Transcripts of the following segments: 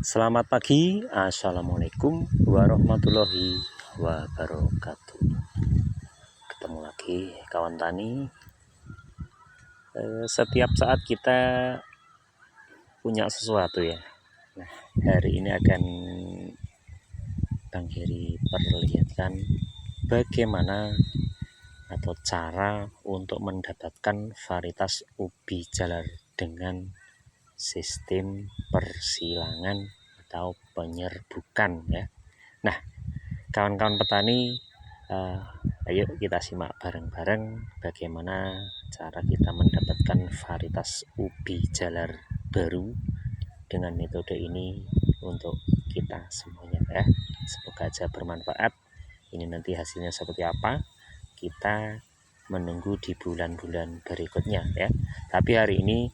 Selamat pagi, assalamualaikum warahmatullahi wabarakatuh. Ketemu lagi kawan tani. Setiap saat kita punya sesuatu ya. Nah, hari ini akan Bang Heri perlihatkan bagaimana atau cara untuk mendapatkan varietas ubi jalar dengan sistem persilangan atau penyerbukan ya. Nah, kawan-kawan petani, ayo kita simak bareng-bareng bagaimana cara kita mendapatkan varietas ubi jalar baru dengan metode ini untuk kita semuanya ya. Semoga aja bermanfaat. Ini nanti hasilnya seperti apa, kita menunggu di bulan-bulan berikutnya ya. Tapi hari ini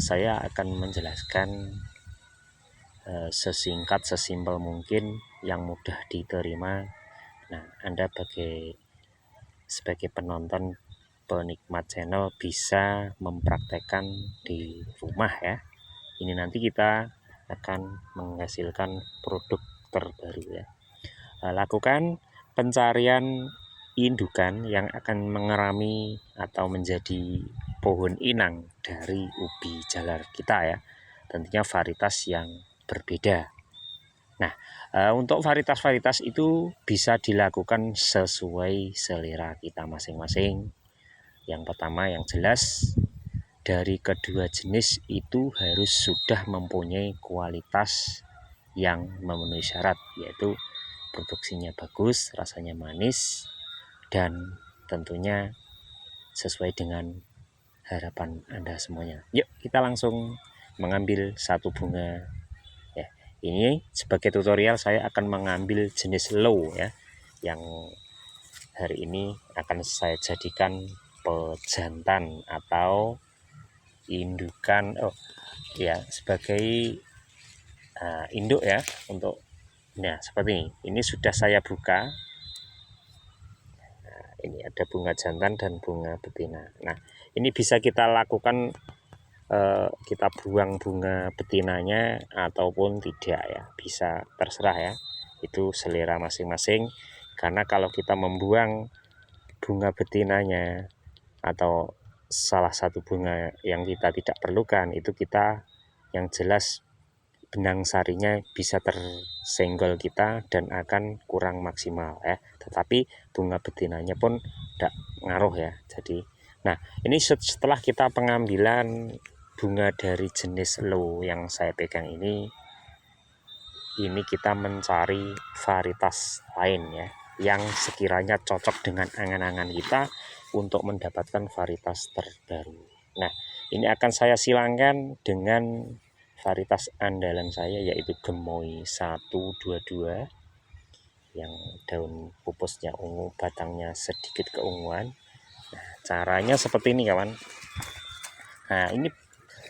saya akan menjelaskan sesingkat sesimpel mungkin yang mudah diterima. Nah, Anda sebagai penonton penikmat channel bisa mempraktekkan di rumah ya. Ini nanti kita akan menghasilkan produk terbaru ya. Lakukan pencarian indukan yang akan mengerami atau menjadi pohon inang dari ubi jalar kita ya. Tentunya varietas yang berbeda. Nah, untuk varietas-varietas itu bisa dilakukan sesuai selera kita masing-masing. Yang pertama yang jelas, dari kedua jenis itu harus sudah mempunyai kualitas yang memenuhi syarat, yaitu produksinya bagus, rasanya manis, dan tentunya sesuai dengan harapan Anda semuanya. Yuk kita langsung mengambil satu bunga. Ini sebagai tutorial saya akan mengambil jenis low ya, yang hari ini akan saya jadikan pejantan atau indukan sebagai induk ya. Untuk seperti ini sudah saya buka. Ini ada bunga jantan dan bunga betina. Nah, ini bisa kita lakukan, kita buang bunga betinanya ataupun tidak ya, bisa terserah ya, itu selera masing-masing. Karena kalau kita membuang bunga betinanya atau salah satu bunga yang kita tidak perlukan, itu kita yang jelas benang sarinya bisa tersenggol kita dan akan kurang maksimal ya. Tetapi bunga betinanya pun tidak ngaruh ya. Jadi nah, ini setelah kita pengambilan bunga dari jenis low yang saya pegang ini kita mencari varietas lain ya, yang sekiranya cocok dengan angan-angan kita untuk mendapatkan varietas terbaru. Nah, ini akan saya silangkan dengan varietas andalan saya, yaitu Gemoy 122 yang daun pupusnya ungu, batangnya sedikit keunguan. Nah, caranya seperti ini kawan. Nah, ini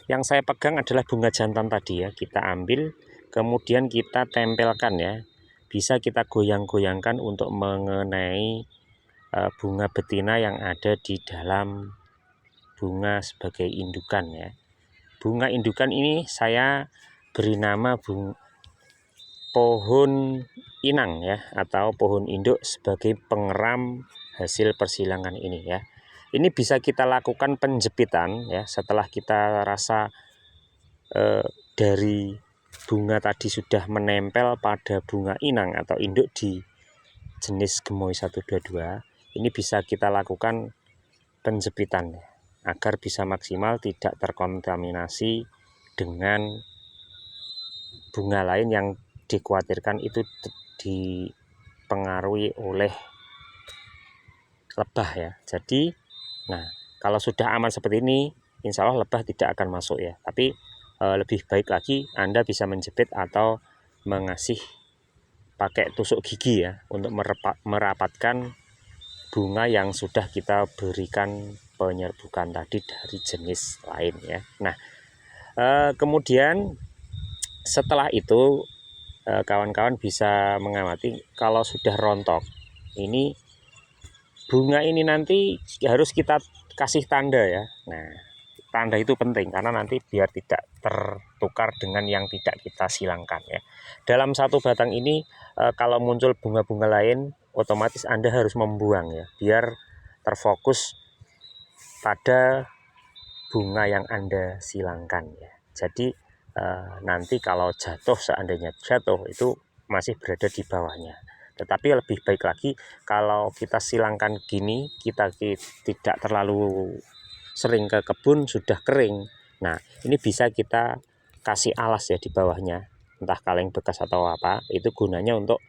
yang saya pegang adalah bunga jantan tadi ya. Kita ambil, kemudian kita tempelkan ya. Bisa kita goyang-goyangkan untuk mengenai bunga betina yang ada di dalam bunga sebagai indukan ya. Bunga indukan ini saya beri nama pohon inang ya, atau pohon induk sebagai pengeram hasil persilangan ini ya. Ini bisa kita lakukan penjepitan ya, setelah kita rasa dari bunga tadi sudah menempel pada bunga inang atau induk di jenis Gemoy 122. Ini bisa kita lakukan penjepitan ya, agar bisa maksimal tidak terkontaminasi dengan bunga lain yang dikhawatirkan itu dipengaruhi oleh lebah ya. Jadi nah, kalau sudah aman seperti ini, insya Allah lebah tidak akan masuk ya. Tapi lebih baik lagi Anda bisa menjepit atau mengasih pakai tusuk gigi ya, untuk merapatkan bunga yang sudah kita berikan penyerbukan tadi dari jenis lain ya. Nah, kemudian setelah itu kawan-kawan bisa mengamati kalau sudah rontok, ini bunga ini nanti harus kita kasih tanda ya. Nah, tanda itu penting karena nanti biar tidak tertukar dengan yang tidak kita silangkan ya. Dalam satu batang ini kalau muncul bunga-bunga lain otomatis Anda harus membuang ya, biar terfokus pada bunga yang Anda silangkan ya. Jadi nanti kalau jatuh, seandainya jatuh itu masih berada di bawahnya. Tetapi lebih baik lagi kalau kita silangkan gini, kita tidak terlalu sering ke kebun, sudah kering. Nah, ini bisa kita kasih alas ya di bawahnya, entah kaleng bekas atau apa. Itu gunanya untuk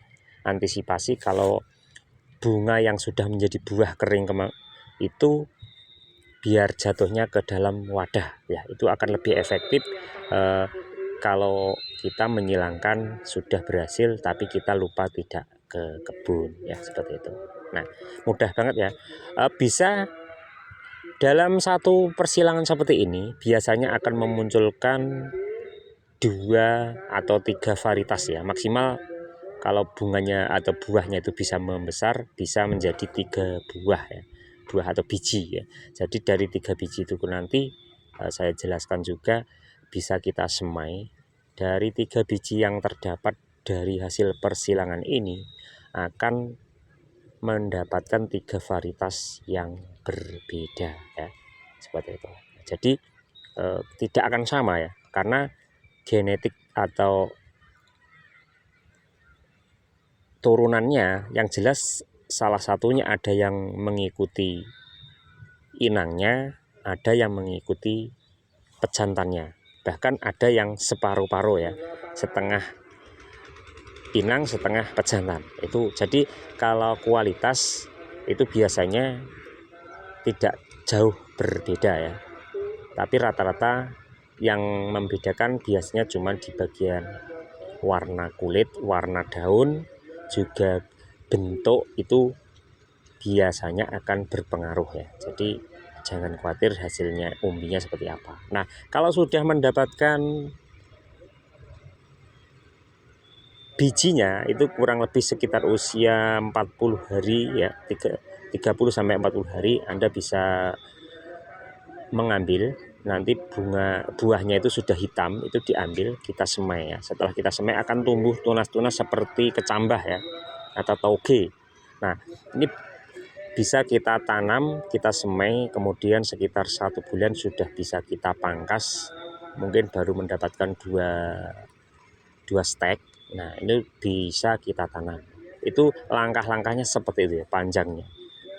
antisipasi kalau bunga yang sudah menjadi buah kering itu biar jatuhnya ke dalam wadah ya. Itu akan lebih efektif kalau kita menyilangkan sudah berhasil tapi kita lupa tidak ke kebun ya, seperti itu. Nah, mudah banget ya. Bisa dalam satu persilangan seperti ini biasanya akan memunculkan 2 atau 3 varietas ya, maksimal kalau bunganya atau buahnya itu bisa membesar bisa menjadi 3 buah ya, buah atau biji ya. Jadi dari 3 biji itu nanti saya jelaskan juga bisa kita semai. Dari 3 biji yang terdapat dari hasil persilangan ini akan mendapatkan 3 varietas yang berbeda ya, seperti itu. Jadi tidak akan sama ya, karena genetik atau turunannya yang jelas salah satunya ada yang mengikuti inangnya, ada yang mengikuti pejantannya, bahkan ada yang separuh-paruh ya, setengah inang setengah pejantan itu. Jadi kalau kualitas itu biasanya tidak jauh berbeda ya, tapi rata-rata yang membedakan biasanya cuma di bagian warna kulit, warna daun, juga bentuk itu biasanya akan berpengaruh ya. Jadi jangan khawatir hasilnya umbinya seperti apa. Nah, kalau sudah mendapatkan bijinya itu kurang lebih sekitar usia 40 hari ya, 30 sampai 40 hari Anda bisa mengambil. Nanti buahnya itu sudah hitam, itu diambil, kita semai ya. Setelah kita semai akan tumbuh tunas-tunas seperti kecambah ya, atau toge. Nah, ini bisa kita tanam, kita semai, kemudian sekitar 1 bulan sudah bisa kita pangkas, mungkin baru mendapatkan dua stek. Nah, ini bisa kita tanam. Itu langkah-langkahnya seperti itu ya, panjangnya.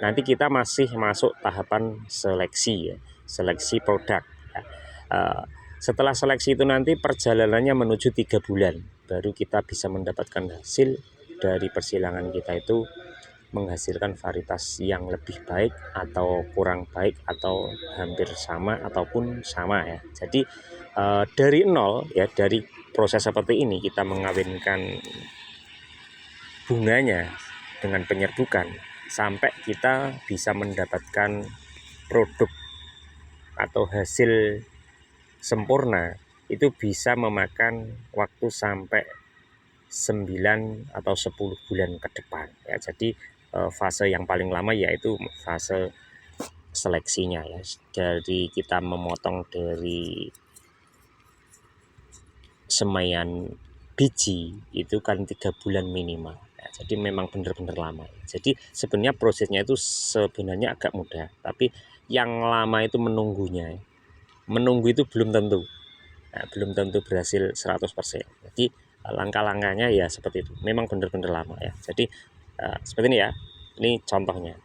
Nanti kita masih masuk tahapan seleksi ya, seleksi produk ya. Setelah seleksi itu nanti perjalanannya menuju 3 bulan baru kita bisa mendapatkan hasil dari persilangan kita itu, menghasilkan varietas yang lebih baik atau kurang baik atau hampir sama ataupun sama ya. Jadi dari nol ya, dari proses seperti ini kita mengawinkan bunganya dengan penyerbukan sampai kita bisa mendapatkan produk atau hasil sempurna, itu bisa memakan waktu sampai 9 atau 10 bulan ke depan ya. Jadi fase yang paling lama yaitu fase seleksinya ya, dari kita memotong dari semaian biji itu kan 3 bulan minimal ya. Jadi memang benar-benar lama. Jadi sebenarnya prosesnya itu sebenarnya agak mudah, tapi yang lama itu menunggunya ya. Menunggu itu belum tentu berhasil 100%. Jadi langkah-langkahnya ya seperti itu, memang benar-benar lama ya. Jadi seperti ini ya, ini contohnya.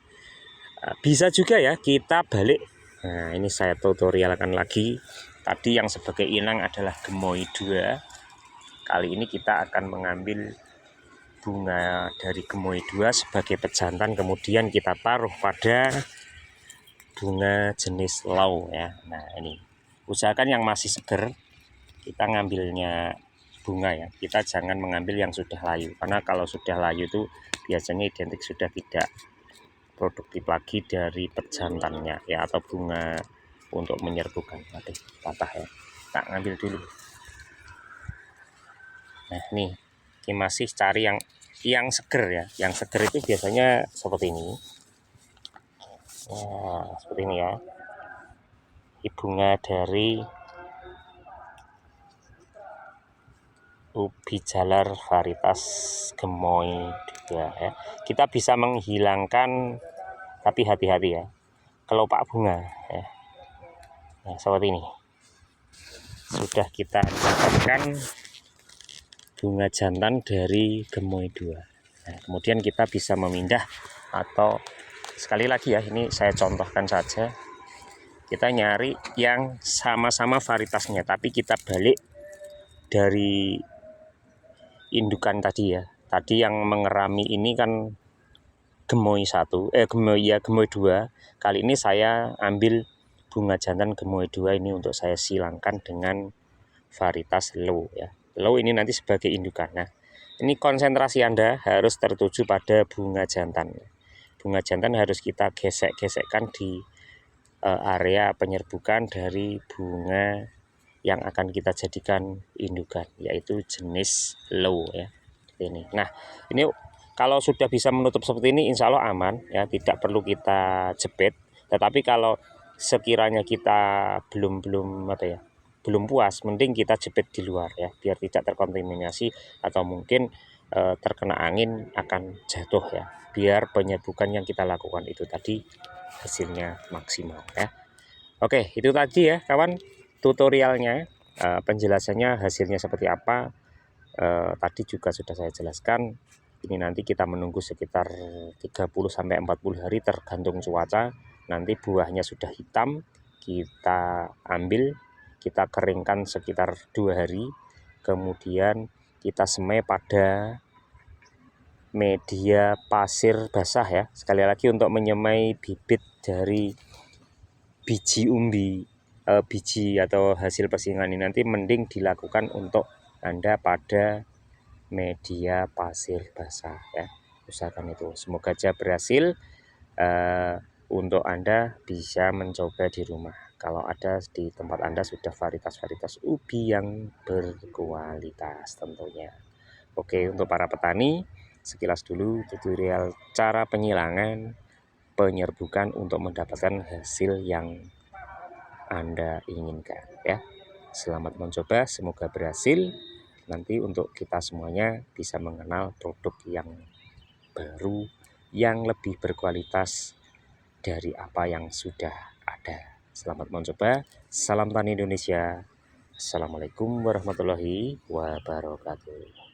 Bisa juga ya kita balik. Nah, ini saya tutorialkan lagi. Tadi yang sebagai inang adalah gemoy 2. Kali ini kita akan mengambil bunga dari gemoy 2 sebagai pejantan, kemudian kita taruh pada bunga jenis lau ya. Nah, ini usahakan yang masih seger kita ngambilnya bunga ya, kita jangan mengambil yang sudah layu, karena kalau sudah layu itu biasanya identik sudah tidak produktif lagi dari pejantannya ya, atau bunga untuk menyerbukan. Nanti patah ya, tak ngambil dulu. Nah, nih ini masih cari yang seger ya, yang seger itu biasanya seperti ini. Nah, seperti ini ya. bunga dari ubi jalar varietas gemoy 2 ya. Kita bisa menghilangkan, tapi hati-hati ya, kelopak bunga ya. Nah, seperti ini. Sudah kita dapatkan bunga jantan dari gemoy 2. Nah, kemudian kita bisa memindah, atau sekali lagi ya, ini saya contohkan saja. Kita nyari yang sama-sama varietasnya, tapi kita balik dari indukan tadi ya. Tadi yang mengerami ini kan gemoy 2. Kali ini saya ambil bunga jantan gemoy 2 ini untuk saya silangkan dengan varietas low ya. Low ini nanti sebagai indukan. Nah, ini konsentrasi Anda harus tertuju pada bunga jantan. Bunga jantan harus kita gesek-gesekkan di area penyerbukan dari bunga yang akan kita jadikan indukan, yaitu jenis low ya. Ini. Nah, ini kalau sudah bisa menutup seperti ini, insya Allah aman ya, tidak perlu kita jepit. Tetapi kalau sekiranya kita belum puas, mending kita jepit di luar ya, biar tidak terkontaminasi atau mungkin terkena angin akan jatuh ya. Biar penyerbukan yang kita lakukan itu tadi hasilnya maksimal ya. Oke, itu tadi ya kawan, tutorialnya, penjelasannya hasilnya seperti apa. Tadi juga sudah saya jelaskan. Ini nanti kita menunggu sekitar 30-40 hari tergantung cuaca. Nanti buahnya sudah hitam, kita ambil, kita keringkan sekitar 2 hari. Kemudian kita semai pada media pasir basah ya. Sekali lagi, untuk menyemai bibit dari biji biji atau hasil persilangan ini nanti mending dilakukan untuk Anda pada media pasir basah ya. Usahakan itu. Semoga aja berhasil. Untuk Anda bisa mencoba di rumah. Kalau ada di tempat Anda sudah varietas-varietas ubi yang berkualitas tentunya. Oke, untuk para petani, sekilas dulu tutorial cara penyilangan, penyerbukan untuk mendapatkan hasil yang Anda inginkan ya. Selamat mencoba, semoga berhasil. Nanti untuk kita semuanya bisa mengenal produk yang baru, yang lebih berkualitas dari apa yang sudah ada. Selamat mencoba. Salam Tani Indonesia. Assalamualaikum warahmatullahi wabarakatuh.